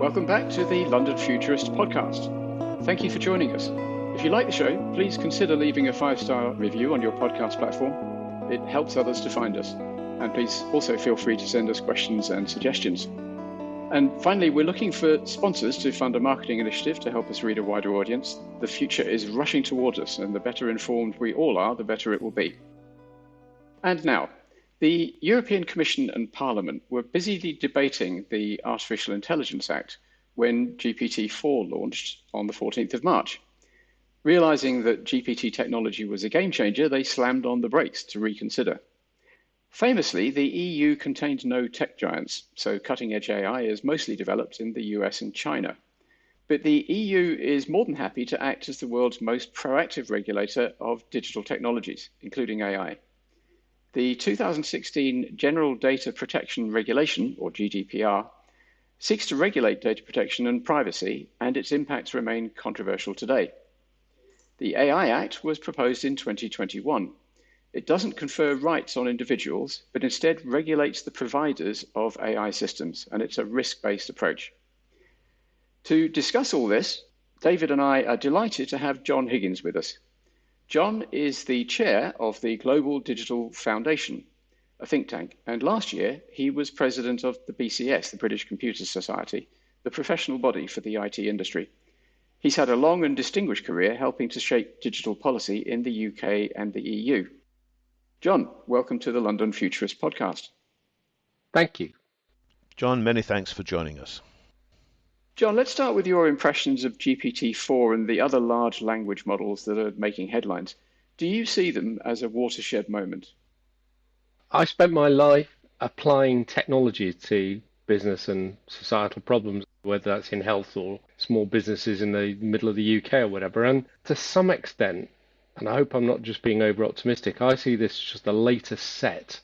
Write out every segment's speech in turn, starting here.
Welcome back to the London Futurists podcast. Thank you for joining us. If you like the show, please consider leaving a 5-star review on your podcast platform. It helps others to find us. And please also feel free to send us questions and suggestions. And finally, we're looking for sponsors to fund a marketing initiative to help us reach a wider audience. The future is rushing towards us, and the better informed we all are, the better it will be. And now, the European Commission and Parliament were busily debating the Artificial Intelligence Act when GPT-4 launched on the 14th of March. Realizing that GPT technology was a game changer, they slammed on the brakes to reconsider. Famously, the EU contained no tech giants, so cutting-edge AI is mostly developed in the US and China. But the EU is more than happy to act as the world's most proactive regulator of digital technologies, including AI. The 2016 General Data Protection Regulation, or GDPR, seeks to regulate data protection and privacy, and its impacts remain controversial today. The AI Act was proposed in 2021. It doesn't confer rights on individuals, but instead regulates the providers of AI systems, and it's a risk-based approach. To discuss all this, David and I are delighted to have John Higgins with us. John is the chair of the Global Digital Foundation, a think tank, and last year he was president of the BCS, the British Computer Society, the professional body for the IT industry. He's had a long and distinguished career helping to shape digital policy in the UK and the EU. John, welcome to the London Futurist podcast. Thank you. John, many thanks for joining us. John, let's start with your impressions of GPT-4 and the other large language models that are making headlines. Do you see them as a watershed moment? I spent my life applying technology to business and societal problems, whether that's in health or small businesses in the middle of the UK or whatever. And to some extent, and I hope I'm not just being over optimistic, I see this as just the latest set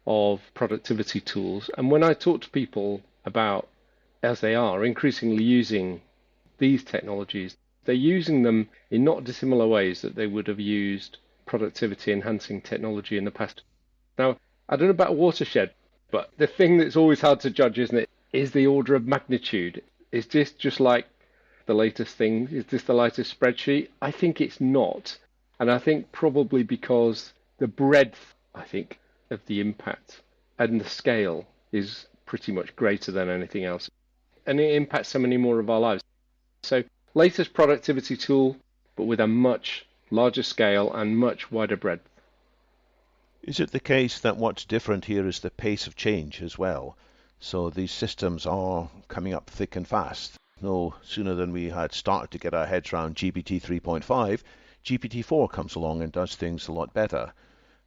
of productivity tools. And when I talk to people about, as they are increasingly using these technologies, they're using them in not dissimilar ways that they would have used productivity enhancing technology in the past. Now, I don't know about watershed, but the thing that's always hard to judge, isn't it, is the order of magnitude. Is this just like the latest thing? Is this the latest spreadsheet? I think it's not. And I think probably because the breadth, I think, of the impact and the scale is pretty much greater than anything else. And it impacts so many more of our lives. So latest productivity tool, but with a much larger scale and much wider breadth. Is it the case that what's different here is the pace of change as well? So these systems are coming up thick and fast. No sooner than we had started to get our heads around GPT 3.5, GPT-4 comes along and does things a lot better.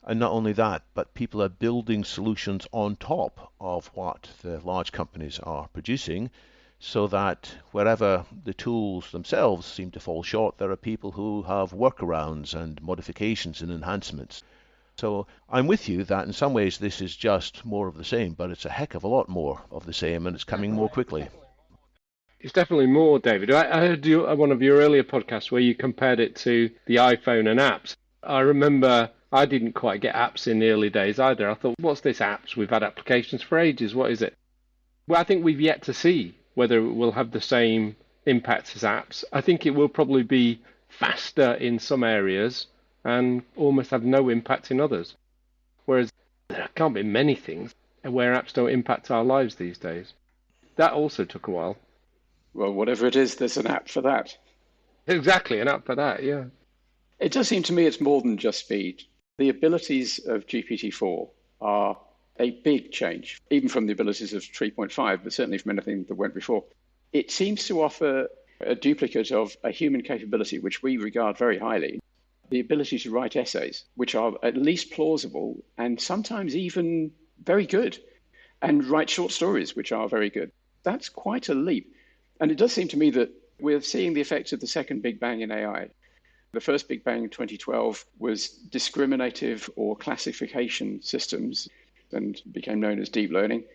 And not only that, but people are building solutions on top of what the large companies are producing, so that wherever the tools themselves seem to fall short, there are people who have workarounds and modifications and enhancements. So I'm with you that in some ways this is just more of the same, but it's a heck of a lot more of the same, and it's coming more quickly. It's definitely more, David. I heard one of your earlier podcasts where you compared it to the iPhone and apps. I remember I didn't quite get apps in the early days either. I thought, what's this apps? We've had applications for ages. What is it? Well, I think we've yet to see whether it will have the same impact as apps. I think it will probably be faster in some areas and almost have no impact in others. Whereas there can't be many things where apps don't impact our lives these days. That also took a while. Well, whatever it is, there's an app for that. Exactly, an app for that, yeah. It does seem to me it's more than just speed. The abilities of GPT-4 are a big change, even from the abilities of 3.5, but certainly from anything that went before. It seems to offer a duplicate of a human capability, which we regard very highly, the ability to write essays, which are at least plausible and sometimes even very good, and write short stories, which are very good. That's quite a leap. And it does seem to me that we're seeing the effects of the second Big Bang in AI. The first Big Bang in 2012 was discriminative or classification systems and became known as deep learning.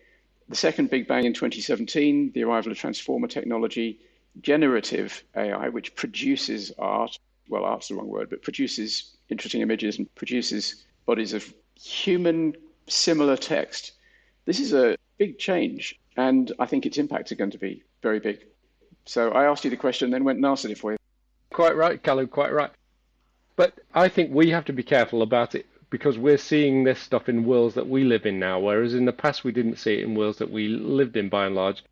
The second Big Bang in 2017, the arrival of transformer technology, generative AI, which produces art. Well, art's the wrong word, but produces interesting images and produces bodies of human similar text. This is a big change, and I think its impacts are going to be very big. So I asked you the question, then went and answered it for you. Quite right, Callum, quite right. But I think we have to be careful about it because we're seeing this stuff in worlds that we live in now, whereas in the past we didn't see it in worlds that we lived in by and large.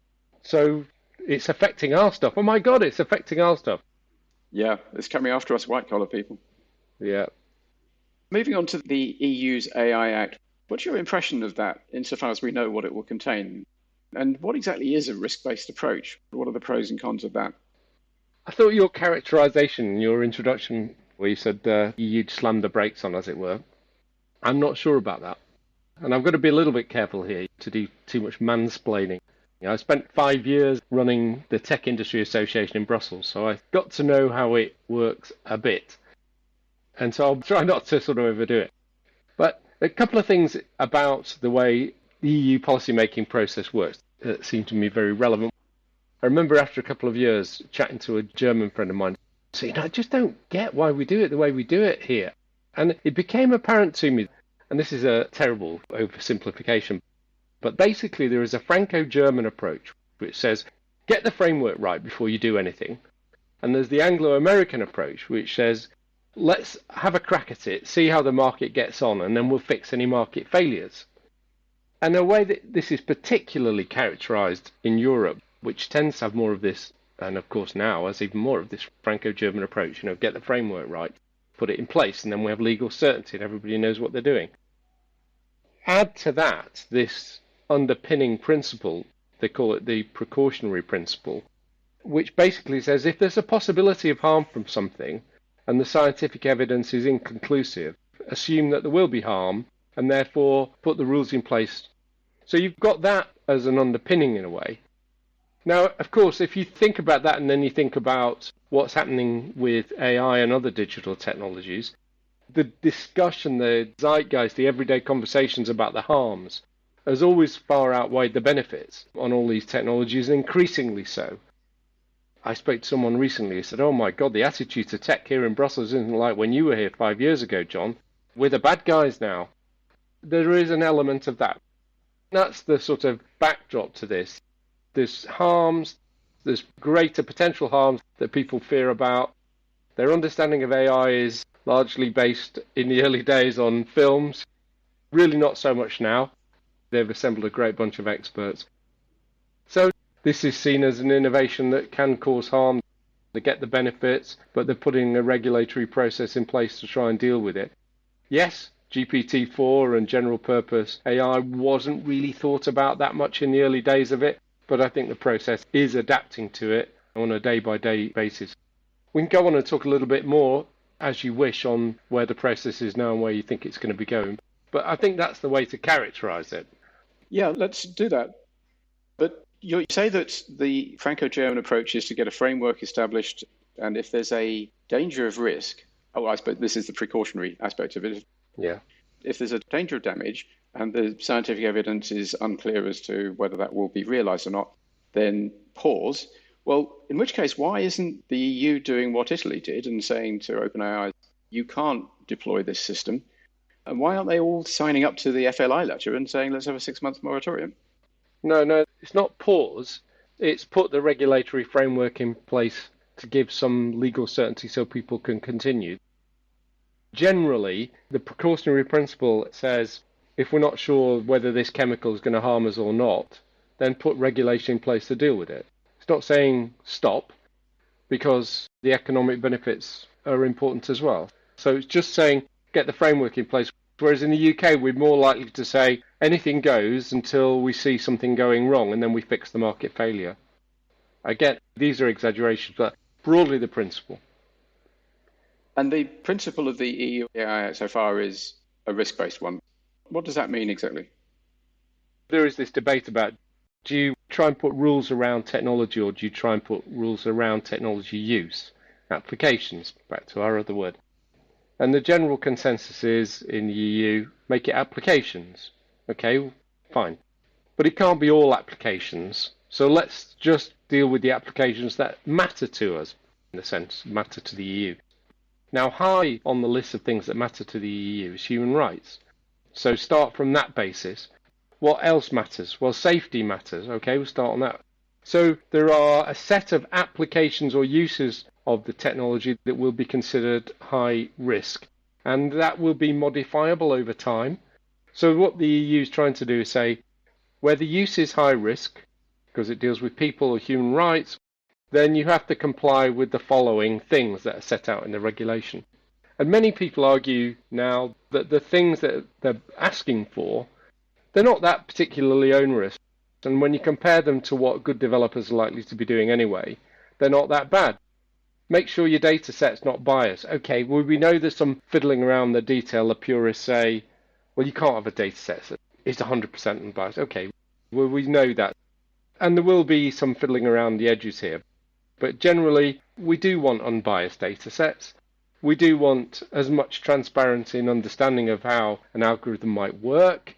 So it's affecting our stuff. Oh my God, it's affecting our stuff. Yeah, it's coming after us white-collar people. Yeah. Moving on to the EU's AI Act, what's your impression of that insofar as we know what it will contain? And what exactly is a risk-based approach? What are the pros and cons of that? I thought your characterization, your introduction, where you said you'd slam the brakes on, as it were, I'm not sure about that. And I've got to be a little bit careful here to do too much mansplaining. I spent 5 years running the Tech Industry Association in Brussels, so I got to know how it works a bit. And so I'll try not to sort of overdo it. But a couple of things about the way the EU policymaking process works that seem to me very relevant. I remember after a couple of years chatting to a German friend of mine, saying, I just don't get why we do it the way we do it here. And it became apparent to me, and this is a terrible oversimplification, but basically there is a Franco-German approach which says, get the framework right before you do anything. And there's the Anglo-American approach which says, let's have a crack at it, see how the market gets on, and then we'll fix any market failures. And the way that this is particularly characterized in Europe, which tends to have more of this, and of course now has even more of this Franco-German approach, get the framework right, put it in place, and then we have legal certainty and everybody knows what they're doing. Add to that this underpinning principle, they call it the precautionary principle, which basically says if there's a possibility of harm from something and the scientific evidence is inconclusive, assume that there will be harm and therefore put the rules in place. So you've got that as an underpinning in a way. Now, of course, if you think about that and then you think about what's happening with AI and other digital technologies, the discussion, the zeitgeist, the everyday conversations about the harms has always far outweighed the benefits on all these technologies, and increasingly so. I spoke to someone recently who said, oh my God, the attitude to tech here in Brussels isn't like when you were here 5 years ago, John. We're the bad guys now. There is an element of that. That's the sort of backdrop to this. There's harms, there's greater potential harms that people fear about. Their understanding of AI is largely based in the early days on films, really not so much now. They've assembled a great bunch of experts. So this is seen as an innovation that can cause harm. They get the benefits, but they're putting a regulatory process in place to try and deal with it. Yes, GPT-4 and general purpose AI wasn't really thought about that much in the early days of it, but I think the process is adapting to it on a day-by-day basis. We can go on and talk a little bit more, as you wish, on where the process is now and where you think it's going to be going. But I think that's the way to characterize it. Yeah, let's do that. But you say that the Franco-German approach is to get a framework established, and if there's a danger of risk, I suppose this is the precautionary aspect of it. Yeah. If there's a danger of damage and the scientific evidence is unclear as to whether that will be realized or not, then pause. Well, in which case, why isn't the EU doing what Italy did and saying to OpenAI, you can't deploy this system? And why aren't they all signing up to the FLI letter and saying, let's have a 6-month moratorium? No, it's not pause. It's put the regulatory framework in place to give some legal certainty so people can continue. Generally, the precautionary principle says if we're not sure whether this chemical is going to harm us or not, then put regulation in place to deal with it. It's not saying stop, because the economic benefits are important as well. So it's just saying get the framework in place. Whereas in the UK, we're more likely to say anything goes until we see something going wrong and then we fix the market failure. Again, these are exaggerations, but broadly the principle. And the principle of the EU AI so far is a risk-based one. What does that mean exactly? There is this debate about, do you try and put rules around technology or do you try and put rules around technology use? Applications, back to our other word. And the general consensus is in the EU, make it applications. Okay, fine. But it can't be all applications. So let's just deal with the applications that matter to us, in a sense, matter to the EU. Now, high on the list of things that matter to the EU is human rights. So start from that basis. What else matters? Well, safety matters. Okay, we'll start on that. So there are a set of applications or uses of the technology that will be considered high risk, and that will be modifiable over time. So what the EU is trying to do is say, where the use is high risk, because it deals with people or human rights, then you have to comply with the following things that are set out in the regulation. And many people argue now that the things that they're asking for, they're not that particularly onerous. And when you compare them to what good developers are likely to be doing anyway, they're not that bad. Make sure your data set's not biased. Okay, well, we know there's some fiddling around the detail. The purists say, well, you can't have a data set that is 100% unbiased. Okay, well, we know that. And there will be some fiddling around the edges here. But generally, we do want unbiased data sets. We do want as much transparency and understanding of how an algorithm might work.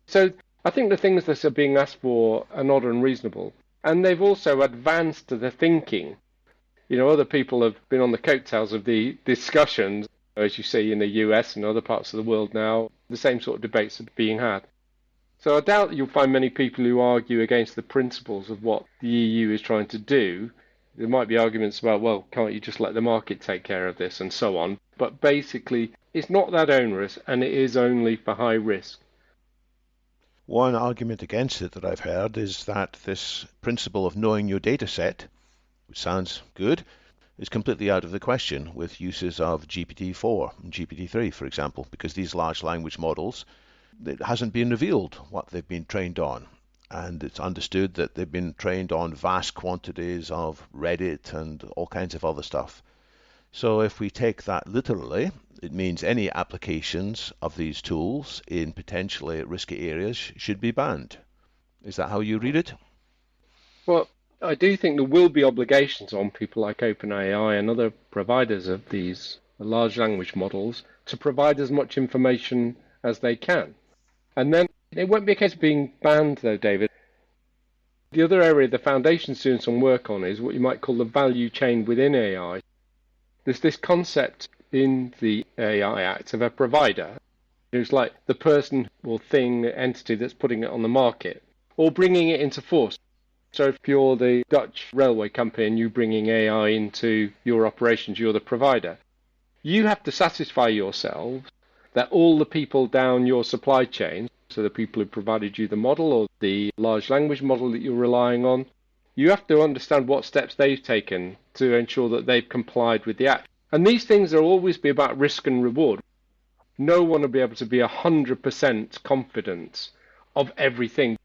So I think the things that are being asked for are not unreasonable. And they've also advanced the thinking. You know, other people have been on the coattails of the discussions, as you see in the US and other parts of the world now. The same sort of debates are being had. So I doubt that you'll find many people who argue against the principles of what the EU is trying to do. There might be arguments about, well, can't you just let the market take care of this and so on. But basically, it's not that onerous, and it is only for high risk. One argument against it that I've heard is that this principle of knowing your data set, which sounds good, is completely out of the question with uses of GPT-4 and GPT-3, for example, because these large language models, it hasn't been revealed what they've been trained on. And it's understood that they've been trained on vast quantities of Reddit and all kinds of other stuff. So if we take that literally, it means any applications of these tools in potentially risky areas should be banned. Is that how you read it? Well, I do think there will be obligations on people like OpenAI and other providers of these large language models to provide as much information as they can. And then it won't be a case of being banned, though, David. The other area the Foundation's doing some work on is what you might call the value chain within AI. There's this concept in the AI Act of a provider who's like the person or thing, entity that's putting it on the market or bringing it into force. So if you're the Dutch railway company and you're bringing AI into your operations, you're the provider. You have to satisfy yourselves that all the people down your supply chain, so the people who provided you the model or the large language model that you're relying on, you have to understand what steps they've taken to ensure that they've complied with the Act. And these things will always be about risk and reward. No one will be able to be 100% confident of everything.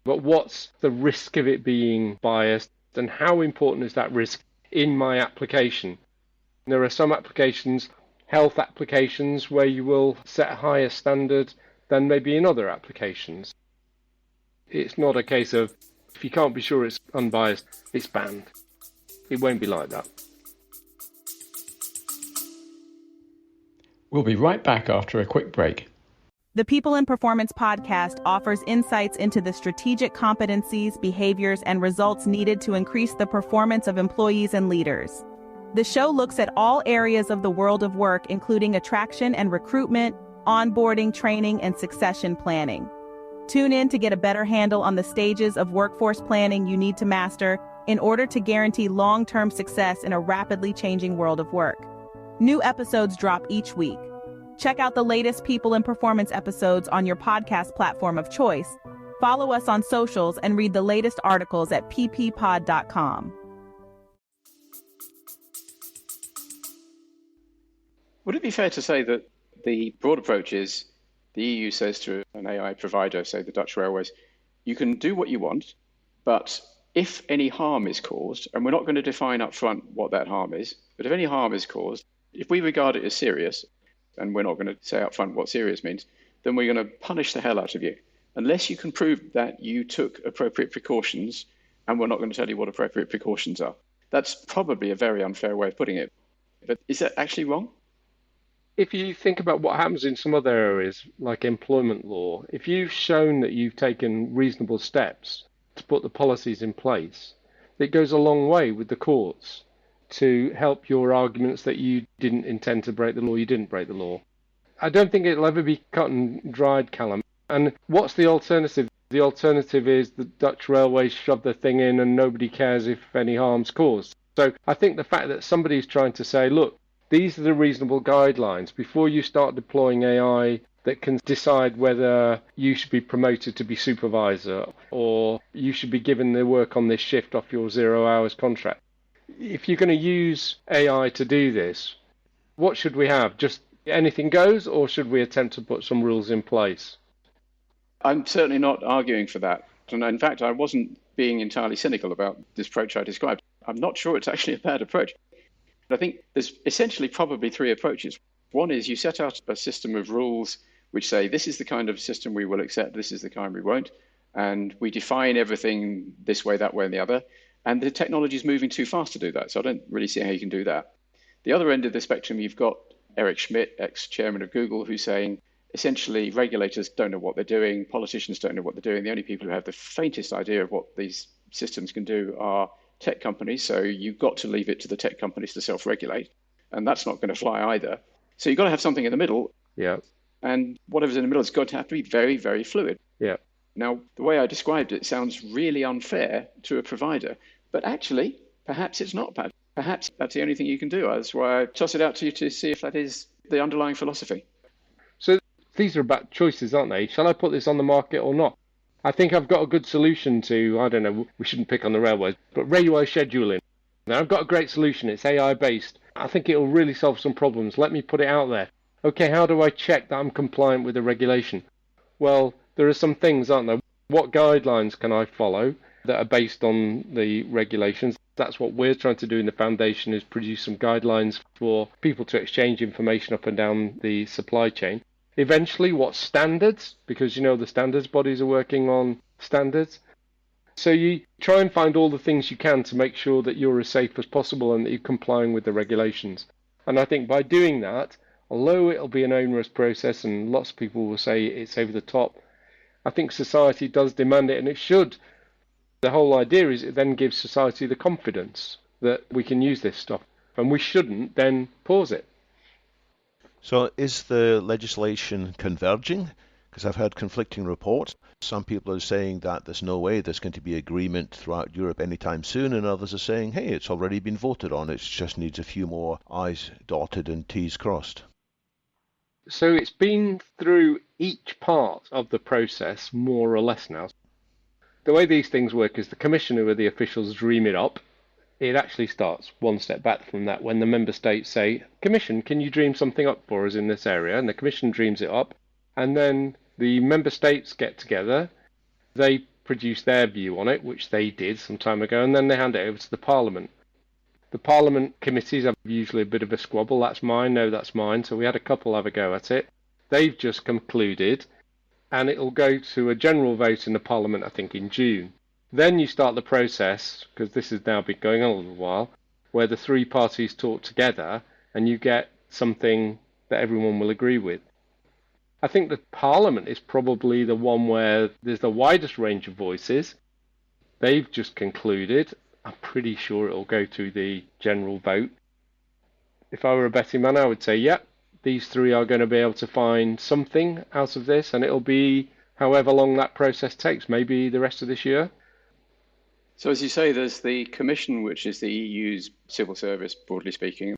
But what's the risk of it being biased, and how important is that risk in my application? There are some applications, health applications, where you will set a higher standard than maybe in other applications. It's not a case of, if you can't be sure it's unbiased, it's banned. It won't be like that. We'll be right back after a quick break. The People in Performance podcast offers insights into the strategic competencies, behaviors, and results needed to increase the performance of employees and leaders. The show looks at all areas of the world of work, including attraction and recruitment, onboarding, training, and succession planning. Tune in to get a better handle on the stages of workforce planning you need to master in order to guarantee long-term success in a rapidly changing world of work. New episodes drop each week. Check out the latest People in Performance episodes on your podcast platform of choice. Follow us on socials and read the latest articles at pppod.com. Would it be fair to say that the broad approach is the EU says to an AI provider, say the Dutch Railways, you can do what you want, but if any harm is caused, and we're not going to define up front what that harm is, but if any harm is caused, if we regard it as serious, and we're not going to say up front what serious means, then we're going to punish the hell out of you. Unless you can prove that you took appropriate precautions, and we're not going to tell you what appropriate precautions are. That's probably a very unfair way of putting it. But is that actually wrong? If you think about what happens in some other areas, like employment law, if you've shown that you've taken reasonable steps to put the policies in place, it goes a long way with the courts to help your arguments that you didn't intend to break the law, you didn't break the law. I don't think it'll ever be cut and dried, Callum. And what's the alternative? The alternative is the Dutch railways shove the thing in and nobody cares if any harm's caused. So I think the fact that somebody's trying to say, look, these are the reasonable guidelines before you start deploying AI that can decide whether you should be promoted to be supervisor or you should be given the work on this shift off your 0 hours contract. If you're going to use AI to do this, what should we have? Just anything goes, or should we attempt to put some rules in place? I'm certainly not arguing for that. And in fact, I wasn't being entirely cynical about this approach I described. I'm not sure it's actually a bad approach. I think there's essentially probably three approaches. One is you set out a system of rules which say this is the kind of system we will accept, this is the kind we won't, and we define everything this way, that way, and the other. And the technology is moving too fast to do that, so I don't really see how you can do that. The other end of the spectrum, you've got Eric Schmidt, ex-chairman of Google, who's saying essentially regulators don't know what they're doing, politicians don't know what they're doing. The only people who have the faintest idea of what these systems can do are tech companies, so you've got to leave it to the tech companies to self-regulate, and that's not going to fly either. So you've got to have something in the middle. Yeah. And whatever's in the middle is going to have to be very, very fluid. Yeah. Now, the way I described it sounds really unfair to a provider, but actually, perhaps it's not bad. Perhaps that's the only thing you can do. That's why I toss it out to you to see if that is the underlying philosophy. So these are about choices, aren't they? Shall I put this on the market or not? I think I've got a good solution to, I don't know, we shouldn't pick on the railways, but railway scheduling. Now, I've got a great solution. It's AI-based. I think it'll really solve some problems. Let me put it out there. Okay, how do I check that I'm compliant with the regulation? Well, there are some things, aren't there? What guidelines can I follow that are based on the regulations? That's what we're trying to do in the foundation, is produce some guidelines for people to exchange information up and down the supply chain. Eventually, what standards? Because, the standards bodies are working on standards. So you try and find all the things you can to make sure that you're as safe as possible and that you're complying with the regulations. And I think by doing that, although it'll be an onerous process and lots of people will say it's over the top, I think society does demand it, and it should. The whole idea is it then gives society the confidence that we can use this stuff, and we shouldn't then pause it. So is the legislation converging? Because I've heard conflicting reports. Some people are saying that there's no way there's going to be agreement throughout Europe anytime soon, and others are saying, hey, it's already been voted on. It just needs a few more I's dotted and T's crossed. So it's been through each part of the process, more or less now. The way these things work is the Commission, who are the officials, dream it up. It actually starts one step back from that when the member states say, Commission, can you dream something up for us in this area? And the Commission dreams it up. And then the member states get together. They produce their view on it, which they did some time ago, and then they hand it over to the Parliament. The Parliament committees have usually a bit of a squabble. That's mine, no, that's mine. So we had a couple have a go at it. They've just concluded, and it'll go to a general vote in the Parliament, I think, in June. Then you start the process, because this has now been going on a little while, where the three parties talk together and you get something that everyone will agree with. I think the Parliament is probably the one where there's the widest range of voices. They've just concluded. I'm pretty sure it'll go to the general vote. If I were a betting man, I would say, yep, these three are going to be able to find something out of this, and it'll be however long that process takes, maybe the rest of this year. So as you say, there's the Commission, which is the EU's civil service, broadly speaking.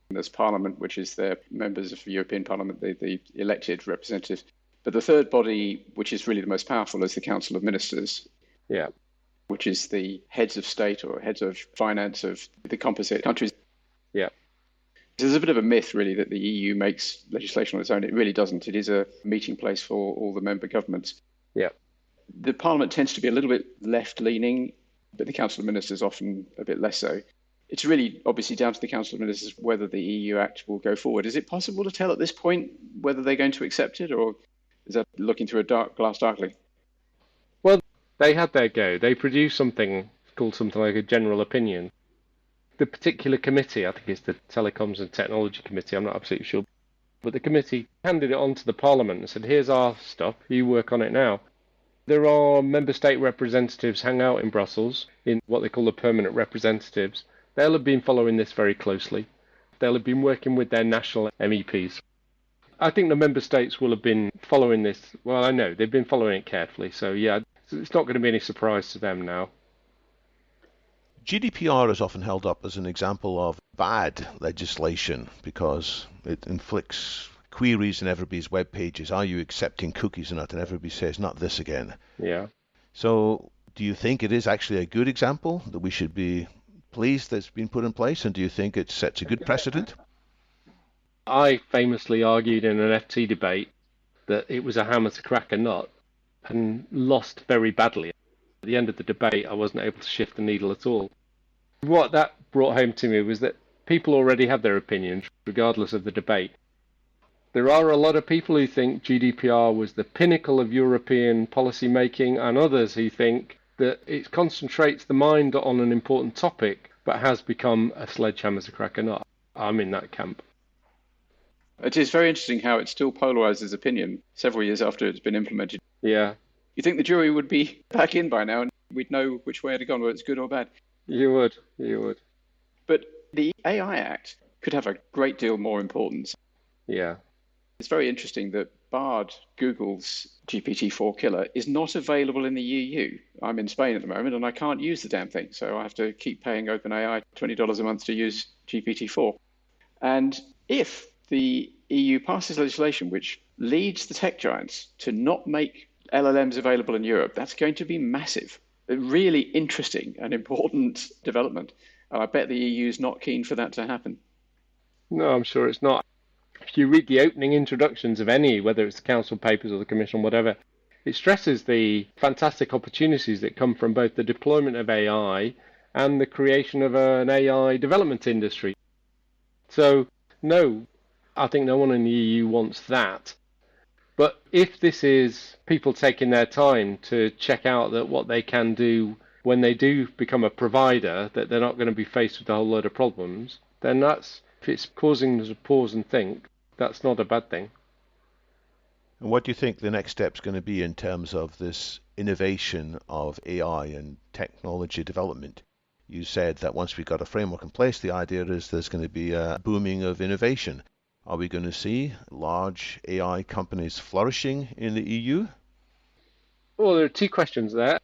There's Parliament, which is the members of the European Parliament, the elected representatives. But the third body, which is really the most powerful, is the Council of Ministers. Yeah. Which is the heads of state or heads of finance of the composite countries. Yeah. There's a bit of a myth, really, that the EU makes legislation on its own. It really doesn't. It is a meeting place for all the member governments. Yeah. The Parliament tends to be a little bit left-leaning, but the Council of Ministers often a bit less so. It's really obviously down to the Council of Ministers whether the EU Act will go forward. Is it possible to tell at this point whether they're going to accept it, or is that looking through a glass darkly? Well, they had their go. They produced something called something like a general opinion. The particular committee, I think it's the Telecoms and Technology Committee, I'm not absolutely sure, but the committee handed it on to the Parliament and said, here's our stuff, you work on it now. There are member state representatives hang out in Brussels in what they call the permanent representatives. They'll have been following this very closely. They'll have been working with their national MEPs. I think the member states will have been following this. Well, I know they've been following it carefully. So yeah, it's not going to be any surprise to them now. GDPR is often held up as an example of bad legislation because it inflicts queries in everybody's web pages. Are you accepting cookies or not? And everybody says, not this again. Yeah. So do you think it is actually a good example that we should be pleased that's been put in place? And do you think it sets a good precedent? I famously argued in an FT debate that it was a hammer to crack a nut and lost very badly. At the end of the debate, I wasn't able to shift the needle at all. What that brought home to me was that people already have their opinions, regardless of the debate. There are a lot of people who think GDPR was the pinnacle of European policy making, and others who think that it concentrates the mind on an important topic, but has become a sledgehammer to crack a nut. I'm in that camp. It is very interesting how it still polarizes opinion several years after it's been implemented. Yeah. You think the jury would be back in by now and we'd know which way it had gone, whether it's good or bad. You would. But the AI Act could have a great deal more importance. Yeah. It's very interesting that Bard, Google's GPT-4 killer, is not available in the EU. I'm in Spain at the moment and I can't use the damn thing, so I have to keep paying OpenAI $20 a month to use GPT-4. And if the EU passes legislation which leads the tech giants to not make LLMs available in Europe, that's going to be massive. A really interesting and important development. And I bet the EU is not keen for that to happen. No, I'm sure it's not. If you read the opening introductions of any, whether it's the Council papers or the Commission, whatever, it stresses the fantastic opportunities that come from both the deployment of AI and the creation of an AI development industry. So, no, I think no one in the EU wants that. But if this is people taking their time to check out that what they can do when they do become a provider, that they're not going to be faced with a whole load of problems, then that's, if it's causing them to pause and think, that's not a bad thing. And what do you think the next step's going to be in terms of this innovation of AI and technology development? You said that once we've got a framework in place, the idea is there's going to be a booming of innovation. Are we going to see large AI companies flourishing in the EU? Well, there are two questions there.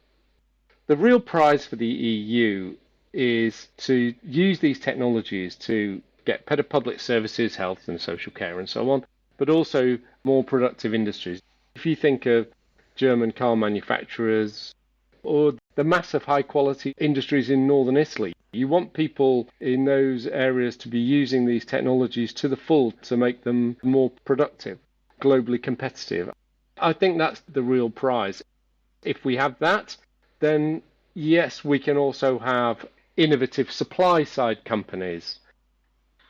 The real prize for the EU is to use these technologies to get better public services, health and social care and so on, but also more productive industries. If you think of German car manufacturers or the massive high quality industries in northern Italy, you want people in those areas to be using these technologies to the full to make them more productive, globally competitive. I think that's the real prize. If we have that, then yes, we can also have innovative supply side companies.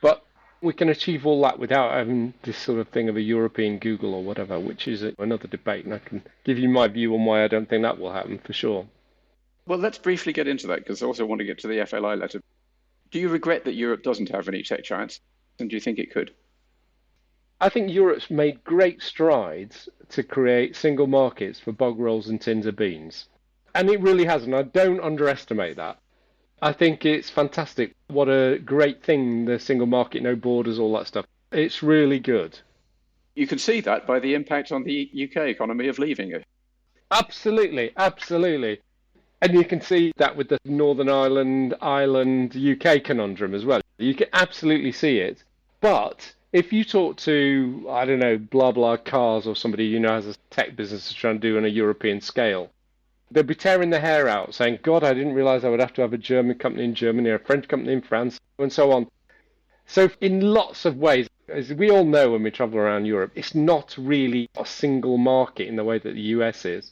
But we can achieve all that without having this sort of thing of a European Google or whatever, which is another debate. And I can give you my view on why I don't think that will happen for sure. Well, let's briefly get into that because I also want to get to the FLI letter. Do you regret that Europe doesn't have any tech giants? And do you think it could? I think Europe's made great strides to create single markets for bog rolls and tins of beans. And it really has, and I don't underestimate that. I think it's fantastic. What a great thing, the single market, no borders, all that stuff. It's really good. You can see that by the impact on the UK economy of leaving it. Absolutely. And you can see that with the Northern Ireland UK conundrum as well. You can absolutely see it. But if you talk to, I don't know, blah, blah cars or somebody you know has a tech business trying to do on a European scale, they'll be tearing their hair out saying, God, I didn't realize I would have to have a German company in Germany or a French company in France and so on. So in lots of ways, as we all know when we travel around Europe, it's not really a single market in the way that the US is.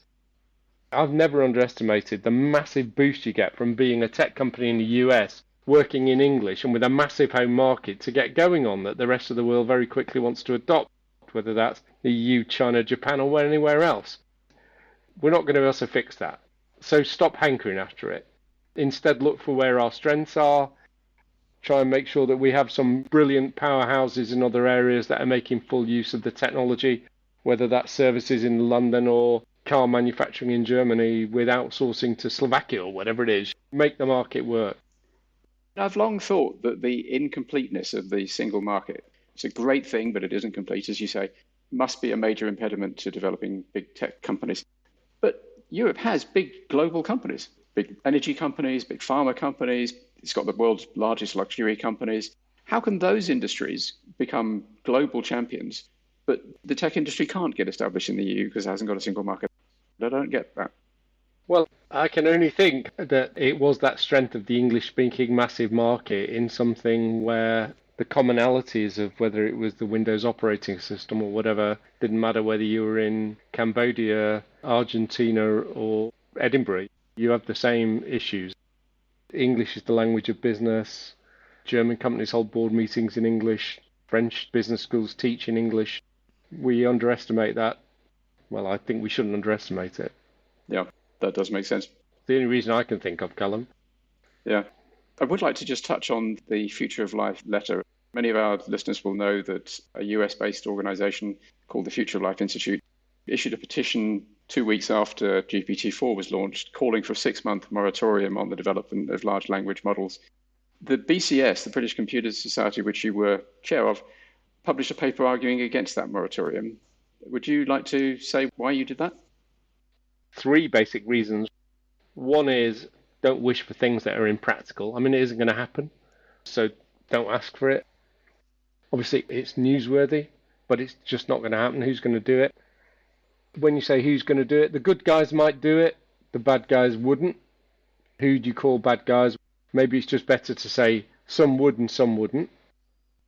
I've never underestimated the massive boost you get from being a tech company in the US, working in English and with a massive home market to get going on that the rest of the world very quickly wants to adopt, whether that's the EU, China, Japan or anywhere else. We're not going to be able to fix that. So stop hankering after it. Instead, look for where our strengths are. Try and make sure that we have some brilliant powerhouses in other areas that are making full use of the technology, whether that's services in London or car manufacturing in Germany with outsourcing to Slovakia or whatever it is. Make the market work. I've long thought that the incompleteness of the single market It's a great thing, but it isn't complete, as you say. Must be a major impediment to developing big tech companies. But Europe has big global companies, big energy companies, big pharma companies. It's got the world's largest luxury companies. How can those industries become global champions, but the tech industry can't get established in the EU because it hasn't got a single market? I don't get that. Well, I can only think that it was that strength of the English-speaking massive market in something where the commonalities of whether it was the Windows operating system or whatever didn't matter whether you were in Cambodia, Argentina, or Edinburgh. You have the same issues. English is the language of business. German companies hold board meetings in English. French business schools teach in English. We underestimate that. Well, I think we shouldn't underestimate it. Yeah, that does make sense. The only reason I can think of, Callum. Yeah. I would like to just touch on the Future of Life letter. Many of our listeners will know that a US-based organization called the Future of Life Institute issued a petition 2 weeks after GPT-4 was launched, calling for a 6-month moratorium on the development of large language models. The BCS, the British Computer Society, which you were chair of, published a paper arguing against that moratorium. Would you like to say why you did that? 3 basic reasons. One is don't wish for things that are impractical. I mean, it isn't going to happen, so don't ask for it. Obviously, it's newsworthy, but it's just not going to happen. Who's going to do it? When you say who's going to do it, the good guys might do it, the bad guys wouldn't. Who do you call bad guys? Maybe it's just better to say some would and some wouldn't.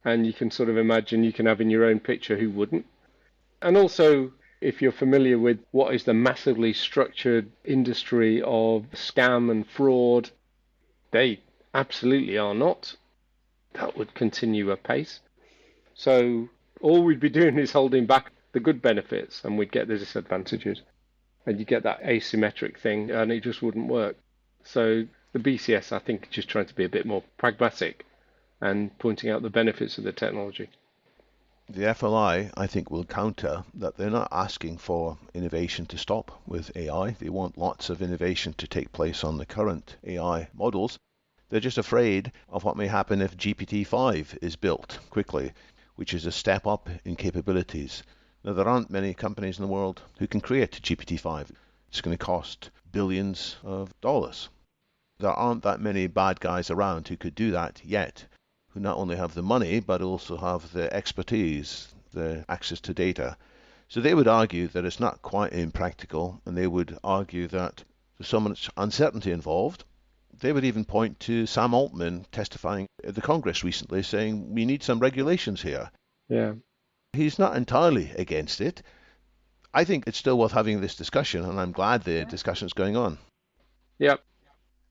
And you can sort of imagine you can have in your own picture who wouldn't. And also, if you're familiar with what is the massively structured industry of scam and fraud, they absolutely are not. That would continue apace. So all we'd be doing is holding back the good benefits and we'd get the disadvantages. And you get that asymmetric thing and it just wouldn't work. So the BCS, I think, is just trying to be a bit more pragmatic and pointing out the benefits of the technology. The FLI, I think, will counter that they're not asking for innovation to stop with AI. They want lots of innovation to take place on the current AI models. They're just afraid of what may happen if GPT-5 is built quickly, which is a step up in capabilities. Now, there aren't many companies in the world who can create GPT-5. It's going to cost billions of dollars. There aren't that many bad guys around who could do that yet, who not only have the money, but also have the expertise, the access to data. So they would argue that it's not quite impractical, and they would argue that there's so much uncertainty involved. They would even point to Sam Altman testifying at the Congress recently, saying we need some regulations here. Yeah. He's not entirely against it. I think it's still worth having this discussion, and I'm glad the discussion's going on. Yeah.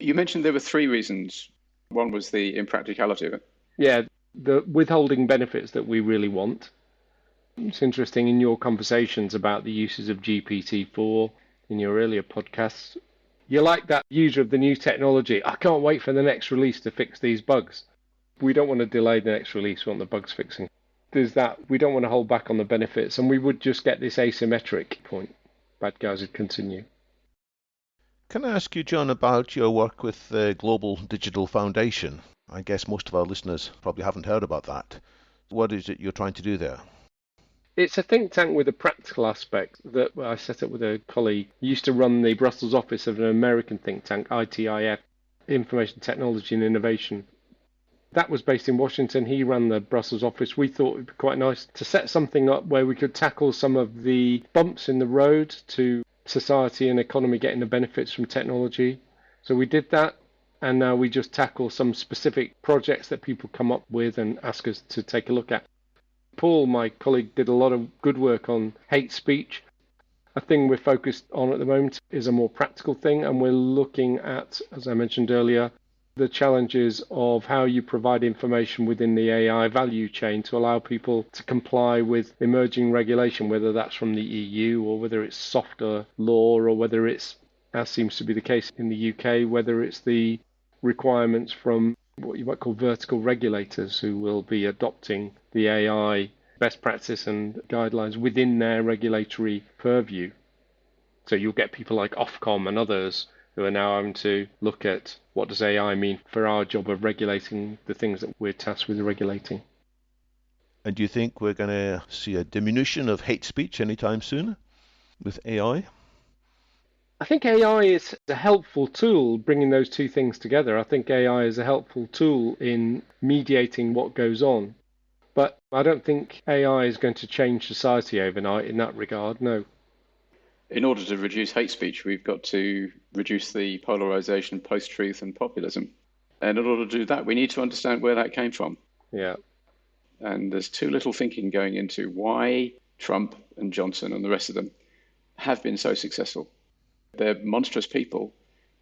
You mentioned there were 3 reasons. One was the impracticality of it. Yeah, the withholding benefits that we really want. It's interesting in your conversations about the uses of GPT-4 in your earlier podcasts. You're like that user of the new technology. I can't wait for the next release to fix these bugs. We don't want to delay the next release, we want the bugs fixing. There's that. We don't want to hold back on the benefits, and we would just get this asymmetric point. Bad guys would continue. Can I ask you, John, about your work with the Global Digital Foundation? I guess most of our listeners probably haven't heard about that. What is it you're trying to do there? It's a think tank with a practical aspect that I set up with a colleague. He used to run the Brussels office of an American think tank, ITIF, Information Technology and Innovation. That was based in Washington. He ran the Brussels office. We thought it would be quite nice to set something up where we could tackle some of the bumps in the road to society and economy getting the benefits from technology. So we did that, and now we just tackle some specific projects that people come up with and ask us to take a look at. Paul, my colleague, did a lot of good work on hate speech. A thing we're focused on at the moment is a more practical thing, and we're looking at, as I mentioned earlier, the challenges of how you provide information within the AI value chain to allow people to comply with emerging regulation, whether that's from the EU or whether it's softer law or whether it's, as seems to be the case in the UK, whether it's the requirements from what you might call vertical regulators who will be adopting the AI best practice and guidelines within their regulatory purview. So you'll get people like Ofcom and others who are now having to look at what does AI mean for our job of regulating the things that we're tasked with regulating. And do you think we're going to see a diminution of hate speech anytime soon with AI? I think AI is a helpful tool bringing those two things together. I think AI is a helpful tool in mediating what goes on. But I don't think AI is going to change society overnight in that regard, no. In order to reduce hate speech, we've got to reduce the polarization, post-truth and populism. And in order to do that, we need to understand where that came from. Yeah. And there's too little thinking going into why Trump and Johnson and the rest of them have been so successful. They're monstrous people,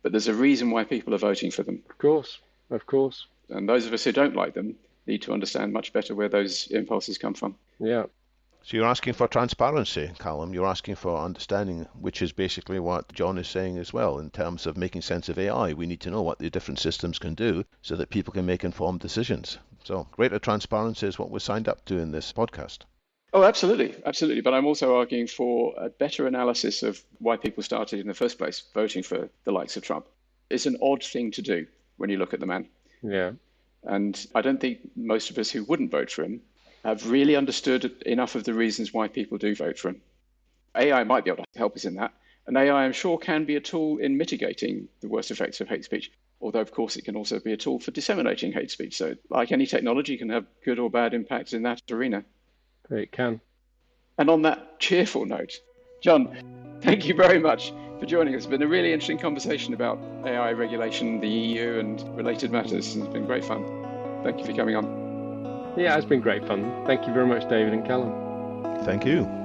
but there's a reason why people are voting for them. Of course, of course. And those of us who don't like them need to understand much better where those impulses come from. Yeah. So you're asking for transparency, Callum. You're asking for understanding, which is basically what John is saying as well. In terms of making sense of AI, we need to know what the different systems can do so that people can make informed decisions. So greater transparency is what we're signed up to in this podcast. Oh, absolutely, absolutely. But I'm also arguing for a better analysis of why people started in the first place voting for the likes of Trump. It's an odd thing to do when you look at the man. Yeah. And I don't think most of us who wouldn't vote for him have really understood enough of the reasons why people do vote for him. AI might be able to help us in that. And AI, I'm sure, can be a tool in mitigating the worst effects of hate speech. Although, of course, it can also be a tool for disseminating hate speech. So like any technology, can have good or bad impacts in that arena. It can. And on that cheerful note, John, thank you very much for joining us. It's been a really interesting conversation about AI regulation, the EU and related matters. It's been great fun. Thank you for coming on. Yeah, it's been great fun. Thank you very much, David and Callum. Thank you.